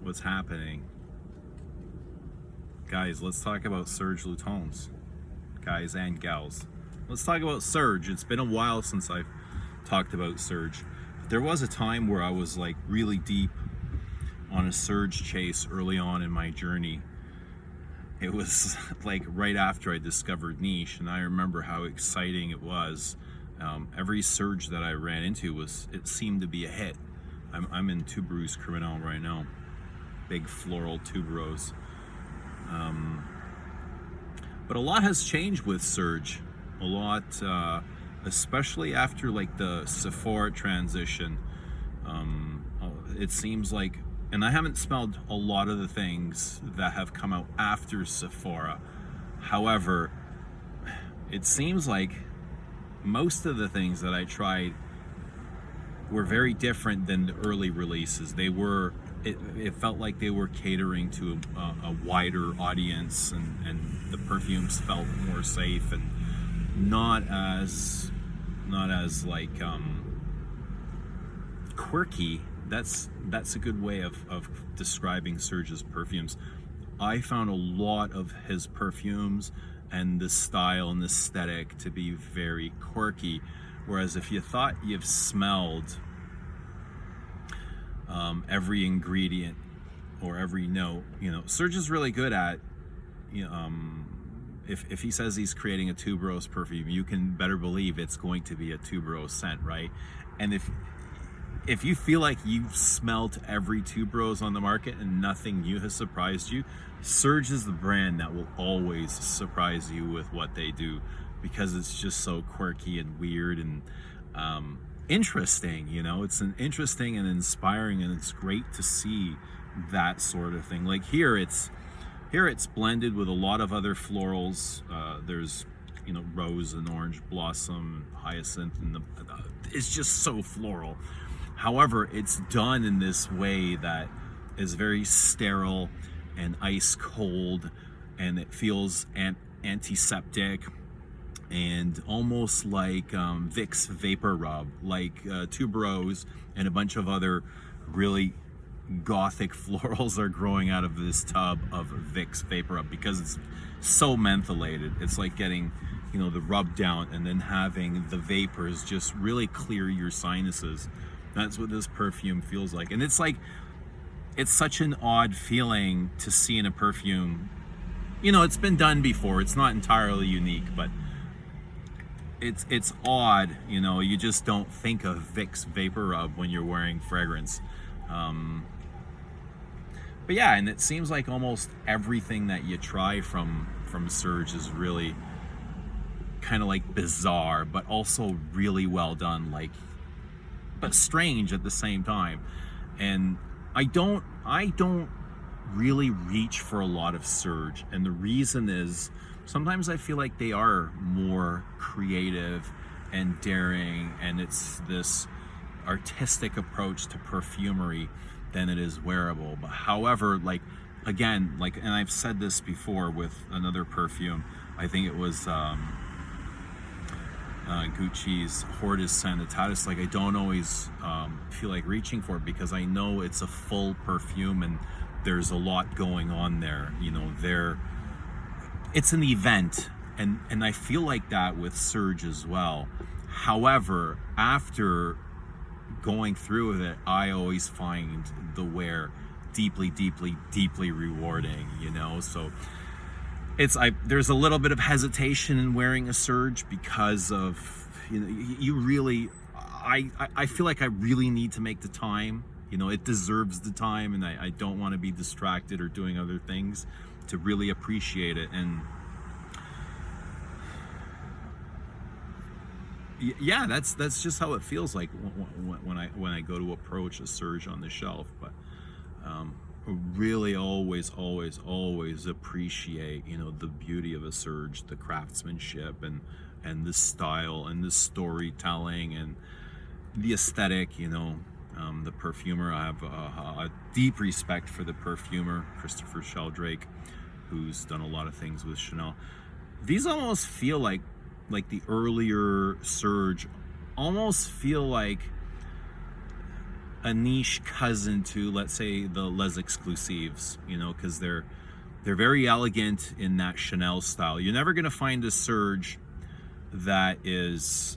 what's happening? Guys, let's talk about SERGE LUTENS. Guys and gals. Let's talk about SERGE. It's been a while since I've talked about SERGE. There was a time where I was like really deep on a SERGE chase early on in my journey. It was like right after I discovered niche, and I remember how exciting it was. Every SERGE that I ran into it seemed to be a hit. I'm in Tuberose Criminal right now, big floral tuberose. But a lot has changed with SERGE. A lot, especially after like the Sephora transition. It seems like, and I haven't smelled a lot of the things that have come out after Sephora. However, it seems like most of the things that I tried were very different than the early releases. It felt like they were catering to a wider audience, and the perfumes felt more safe and not as like quirky. That's a good way of describing SERGE's perfumes. I found a lot of his perfumes and the style and the aesthetic to be very quirky, whereas if you thought you've smelled every ingredient or every note, SERGE is really good at, if he says he's creating a tuberose perfume, you can better believe it's going to be a tuberose scent, right? And if you feel like you've smelled every tuberose on the market and nothing new has surprised you, SERGE is the brand that will always surprise you with what they do, because it's just so quirky and weird and interesting. It's an interesting and inspiring, and it's great to see that sort of thing. Like here it's blended with a lot of other florals. There's rose and orange blossom, hyacinth, and it's just so floral. However, it's done in this way that is very sterile and ice cold, and it feels antiseptic and almost like Vicks Vapor Rub, like tuberose and a bunch of other really gothic florals are growing out of this tub of Vicks Vapor Rub, because it's so mentholated. It's like getting the rub down and then having the vapors just really clear your sinuses. That's what this perfume feels like. And it's such an odd feeling to see in a perfume. It's been done before. It's not entirely unique, but it's odd. You just don't think of Vicks Vapor Rub when you're wearing fragrance. But yeah, and it seems like almost everything that you try from SERGE is really kind of like bizarre, but also really well done, but strange at the same time. And I don't really reach for a lot of SERGE, and the reason is sometimes I feel like they are more creative and daring, and it's this artistic approach to perfumery than it is wearable. But however, and I've said this before with another perfume, I think it was Gucci's Hortus Sanitatis, I don't always feel like reaching for it, because I know it's a full perfume and there's a lot going on there. It's an event, and I feel like that with SERGE as well. However, after going through with it, I always find the wear deeply, deeply, deeply rewarding, so there's a little bit of hesitation in wearing a SERGE, because of I feel like I really need to make the time. It deserves the time, and I don't want to be distracted or doing other things to really appreciate it. And yeah, that's just how it feels like when I go to approach a SERGE on the shelf. But really always appreciate the beauty of a SERGE, the craftsmanship and the style and the storytelling and the aesthetic. The perfumer, I have a deep respect for the perfumer, Christopher Sheldrake, who's done a lot of things with Chanel. These almost feel like the earlier SERGE almost feel like a niche cousin to, let's say, the Les Exclusives, you know, because they're very elegant in that Chanel style. You're never gonna find a Serge that is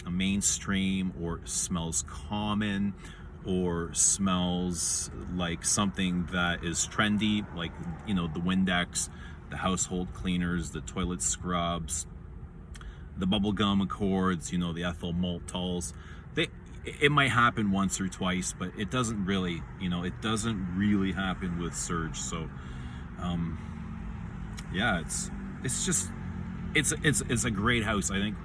a mainstream or smells common or smells like something that is trendy, like, you know, the Windex, the household cleaners, the toilet scrubs, the bubblegum accords, you know, the ethyl maltols. It might happen once or twice, but it doesn't really, you know, it doesn't really happen with Serge. So yeah, it's a great house. I think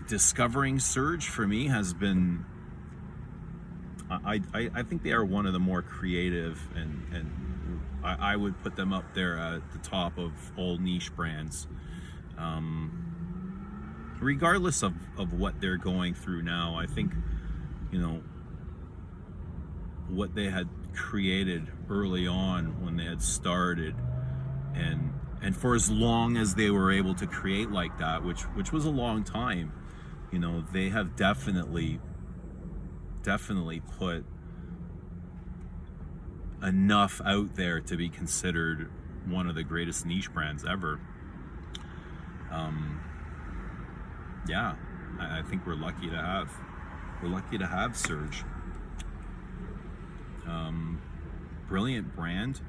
discovering Serge for me has been, I think they are one of the more creative, and I would put them up there at the top of all niche brands, regardless of what they're going through now. I think, you know, what they had created early on when they had started, and for as long as they were able to create like that, which was a long time, you know, they have definitely put enough out there to be considered one of the greatest niche brands ever. Yeah, I think we're lucky to have Serge. Brilliant brand.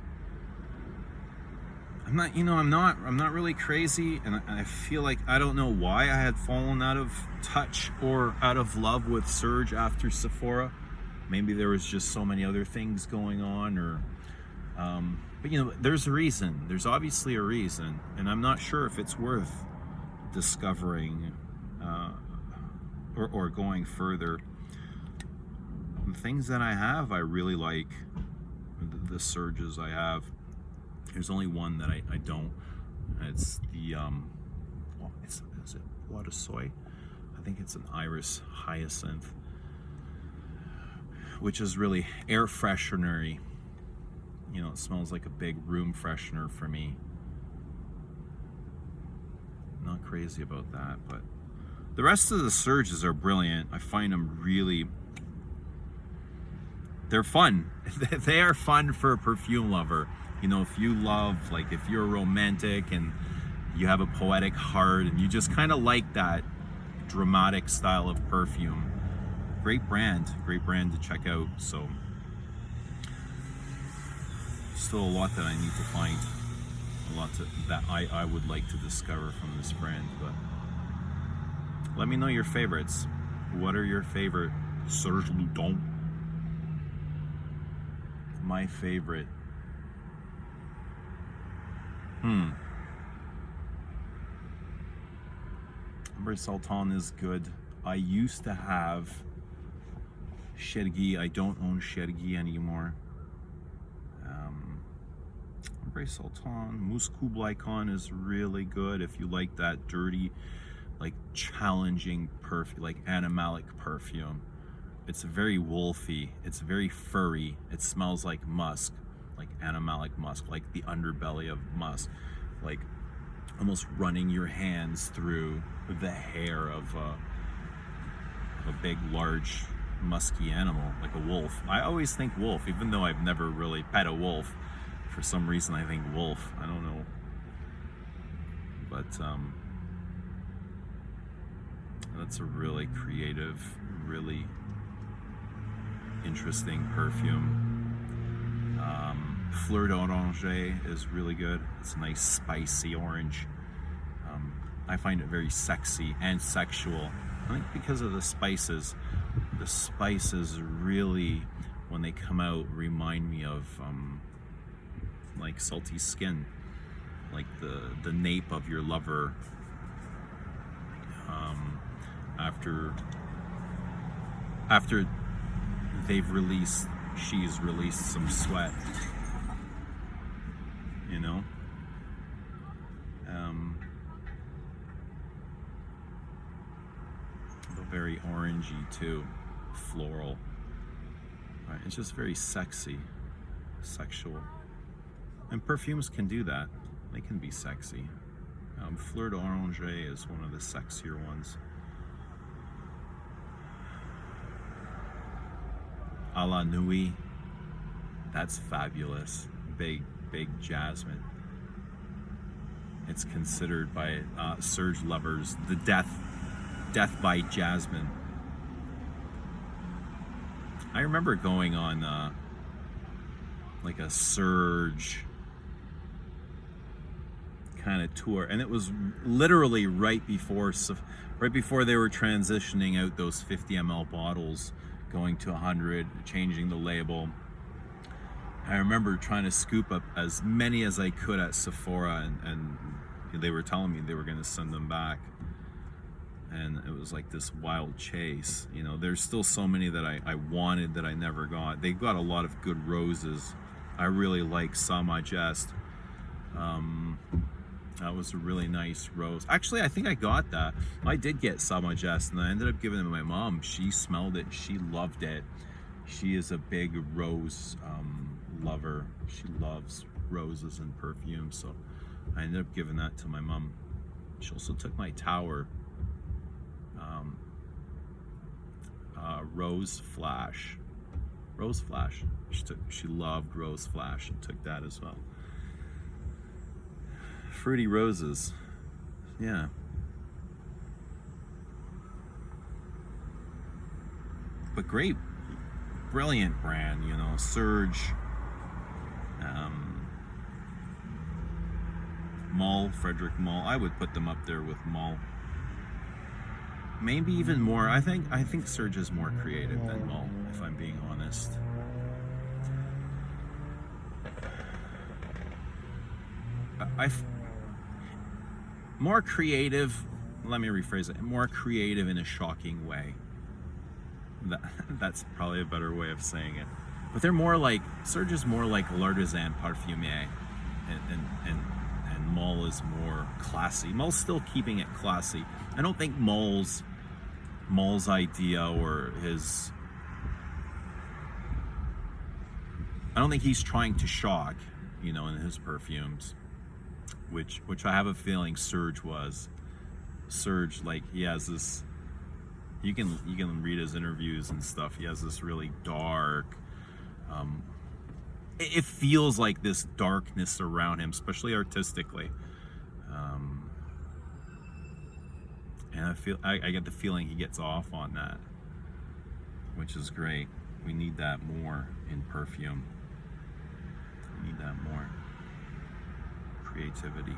I'm not really crazy, and I feel like, I don't know why I had fallen out of touch or out of love with Serge after Sephora. Maybe there was just so many other things going on, or but you know, there's a reason. There's obviously a reason, and I'm not sure if it's worth discovering or going further. The things that I have, I really like. The Serges I have. There's only one that I don't. It's the is it Water Soy? I think it's an Iris Hyacinth, which is really air freshenery. You know, it smells like a big room freshener for me. Not crazy about that, but the rest of the Serges are brilliant. I find them really, they're fun. They are fun for a perfume lover. You know, if you love, like, if you're romantic and you have a poetic heart and you just kind of like that dramatic style of perfume, great brand to check out. So still a lot that I need to find, a lot that I would like to discover from this brand. But let me know your favorites. What are your favorite Serge Lutens? My favorite, Ambre Sultan is good. I used to have Chergui. I don't own Chergui anymore. Ambre Sultan, Mousse Kublai Khan is really good if you like that dirty, like, challenging perfume, like animalic perfume. It's very wolfy, it's very furry, it smells like musk, like animalic musk, like the underbelly of musk, like almost running your hands through the hair of a big, large, musky animal, like a wolf. I always think wolf, even though I've never really pet a wolf. For some reason I think wolf, I don't know. But that's a really creative, really interesting perfume. Fleur d'Oranger is really good. It's a nice spicy orange. I find it very sexy and sexual. I think because of the spices. The spices really, when they come out, remind me of like salty skin, like the nape of your lover after she's released some sweat, you know. But very orangey too, floral. It's just very sexy, sexual. And perfumes can do that. They can be sexy. Fleur d'Oranger is one of the sexier ones. A la Nuit. That's fabulous. Big jasmine. It's considered by Serge lovers the death by jasmine. I remember going on like a Serge kind of tour, and it was literally right before they were transitioning out those 50 ml bottles, going to 100, changing the label. I remember trying to scoop up as many as I could at Sephora, and they were telling me they were going to send them back, and it was like this wild chase. You know, there's still so many that I wanted that I never got. They got a lot of good roses. I really like Sa Majeste. That was a really nice rose. Actually, I think I got that. I did get Sa Majeste, and I ended up giving it to my mom. She smelled it. She loved it. She is a big rose lover. She loves roses and perfume, so I ended up giving that to my mom. She also took my Tower Rose Flash. She loved Rose Flash and took that as well. Fruity roses, yeah. But great, brilliant brand, you know, Serge. Mall, Frederick Mall. I would put them up there with Mall. Maybe even more. I think Serge is more creative than Mall, if I'm being honest. More creative. Let me rephrase it. More creative in a shocking way. That's probably a better way of saying it. But they're more like, Serge is more like L'Artisan Parfumé, and Mall is more classy. Mall's still keeping it classy. I don't think Mall's idea or his, I don't think he's trying to shock, you know, in his perfumes, which I have a feeling Serge was. Serge, like, he has this, you can read his interviews and stuff. He has this really dark, it feels like this darkness around him, especially artistically. And I get the feeling he gets off on that, which is great. We need that more in perfume. We need that more. Creativity.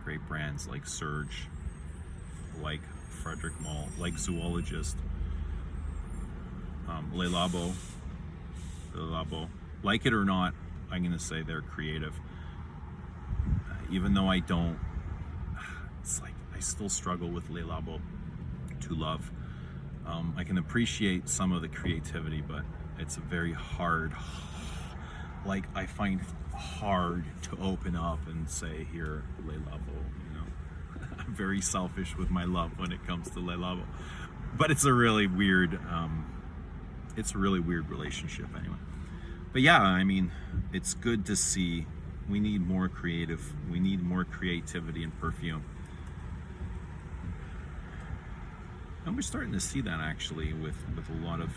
Great brands like Serge, like Frederick Mall, like Zoologist, Le Labo. Like it or not, I'm gonna say they're creative. Even though I don't, it's like I still struggle with Le Labo to love. I can appreciate some of the creativity, but it's a very hard, like, I find hard to open up and say, here, Le Labo, you know. I'm very selfish with my love when it comes to Le Labo, but it's a really weird relationship anyway. But yeah, I mean, it's good to see. We need more creativity in perfume. And we're starting to see that actually with a lot of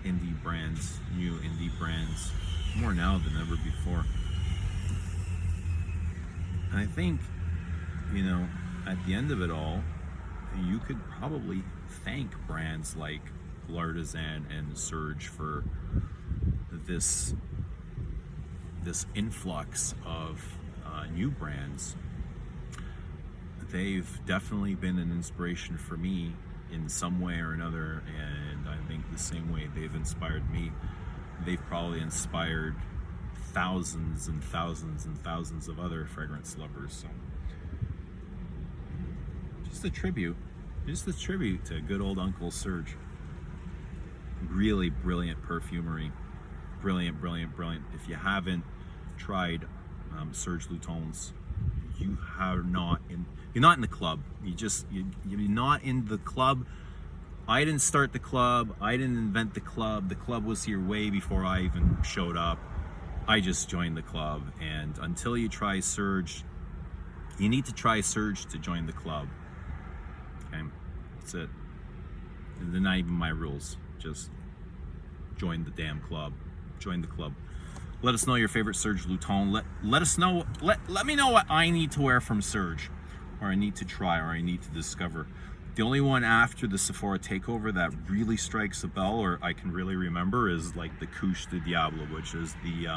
indie brands, new indie brands, more now than ever before. And I think, you know, at the end of it all, you could probably thank brands like L'Artisan and Serge for this influx of new brands. They've definitely been an inspiration for me in some way or another, and I think the same way they've inspired me, they've probably inspired thousands and thousands and thousands of other fragrance lovers. So just a tribute to good old Uncle Serge. Really brilliant perfumery. Brilliant. If you haven't tried SERGE LUTENS, you're not in the club. You're not in the club. I didn't start the club. I didn't invent the club. The club was here way before I even showed up. I just joined the club. And until you try Serge, you need to try Serge to join the club. Okay, that's it. And they're not even my rules. Just join the damn club. Join the club. Let us know your favorite Serge Luton. Let us know. Let me know what I need to wear from Serge, or I need to try, or I need to discover. The only one after the Sephora takeover that really strikes a bell, or I can really remember, is like the Couche de Diable, which is the